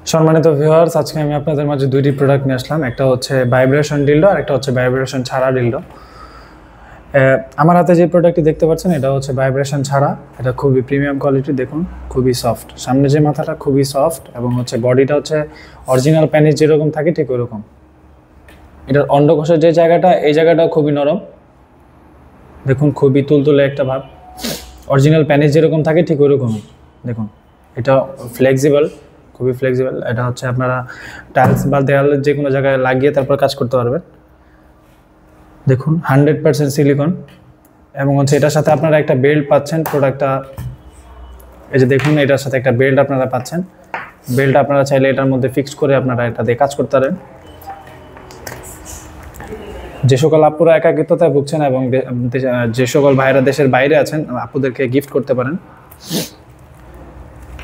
সম্মানিত ভিউয়ার্স, আজকে আমি আপনাদের মাঝে দুইটি প্রোডাক্ট নিয়ে আসলাম। একটা হচ্ছে ভাইব্রেশন ডিলডো আর একটা হচ্ছে ভাইব্রেশন ছাড়া ডিলডো। আমার হাতে যে প্রোডাক্টটি দেখতে পাচ্ছেন এটা হচ্ছে ভাইব্রেশন ছাড়া। এটা খুবই প্রিমিয়াম কোয়ালিটি, দেখুন খুবই সফট। সামনে যে মাথাটা খুবই সফট এবং হচ্ছে বডিটা হচ্ছে অরিজিনাল প্যানিস যেরকম থাকে ঠিক ওরকম। এটার অন্ডকোষের যে জায়গাটা, এই জায়গাটাও খুবই নরম, দেখুন খুবই তুলতুলে একটা ভাব। অরিজিনাল প্যানিস যেরকম থাকে ঠিক ওরকমই দেখুন। এটা ফ্লেক্সিবল, খুবই ফ্লেক্সিবল। এটা হচ্ছে আপনারা টাইলস বা দেয়ালের যে কোনো জায়গায় লাগিয়ে তারপর কাজ করতে পারবেন। দেখুন 100% সিলিকন এবং হচ্ছে এটার সাথে আপনারা একটা বেল্ট পাচ্ছেন। প্রোডাক্টটা এই যে দেখুন, এটার সাথে একটা বেল্ট আপনারা পাচ্ছেন। বেল্ট আপনারা চাইলে এটার মধ্যে ফিক্স করে আপনারা এটা দিয়ে কাজ করতে পারেন। যে সকল আপুরা একাকিত্বতায় ভুগছেন এবং যে সকল ভাইরা দেশের বাইরে আছেন, আপুদেরকে গিফট করতে পারেন।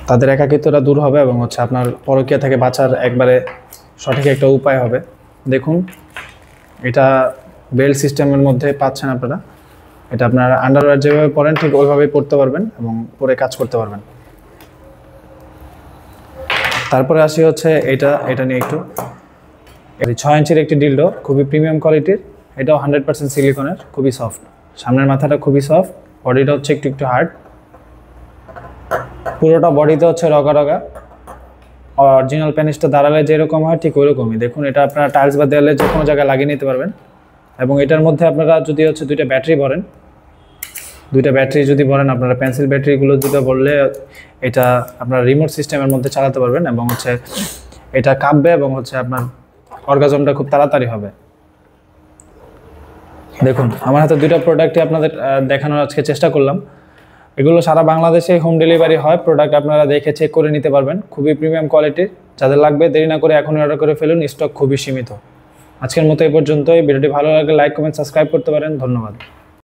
তাদের একাকিত্বটা দূর হবে এবং হচ্ছে আপনার পরকীয়া থেকে বাঁচার একবারে সঠিক একটা উপায় হবে। দেখুন এটা বেল্ট সিস্টেমের মধ্যে পাচ্ছেন আপনারা। এটা আপনারা আন্ডারওয়্যার যেভাবে পরেন ঠিক ওইভাবেই পরতে পারবেন এবং পরে কাজ করতে পারবেন। তারপরে আসি হচ্ছে এটা নিয়ে একটু। 6 ইঞ্চির একটি ডিলডো, খুবই প্রিমিয়াম কোয়ালিটির। এটাও 100% সিলিকনের, খুবই সফট। সামনের মাথাটা খুবই সফট, বডিটা হচ্ছে একটু হার্ড। পুরোটা বডিতে হচ্ছে রগা রগা। অরিজিনাল প্যানিসটা দাঁড়ালে যেরকম হয় ঠিক ওইরকমই। দেখুন এটা আপনারা টাইলস বা দেয়ালে যে কোনো জায়গায় লাগিয়ে নিতে পারবেন। এবং এটার মধ্যে আপনারা যদি হচ্ছে দুইটা ব্যাটারি ভরেন, আপনারা পেন্সিল ব্যাটারিগুলো দুটো ভরলে এটা আপনার রিমোট সিস্টেমের মধ্যে চালাতে পারবেন এবং হচ্ছে এটা কাঁপবে এবং হচ্ছে আপনার অর্গাজমটা খুব তাড়াতাড়ি হবে। দেখুন আমার হাতে দুইটা প্রোডাক্টই আপনাদের দেখানোর আজকে চেষ্টা করলাম। এগুলো সারা বাংলাদেশে হোম ডেলিভারি হয়। প্রোডাক্ট আপনারা দেখে চেক করে নিতে পারবেন, খুবই প্রিমিয়াম কোয়ালিটির। যাদের লাগবে দেরি না করে এখনই অর্ডার করে ফেলুন, স্টক খুবই সীমিত। আজকের মতো এই পর্যন্তই। ভিডিওটি ভালো লাগলে লাইক, কমেন্ট, সাবস্ক্রাইব করতে পারেন। ধন্যবাদ।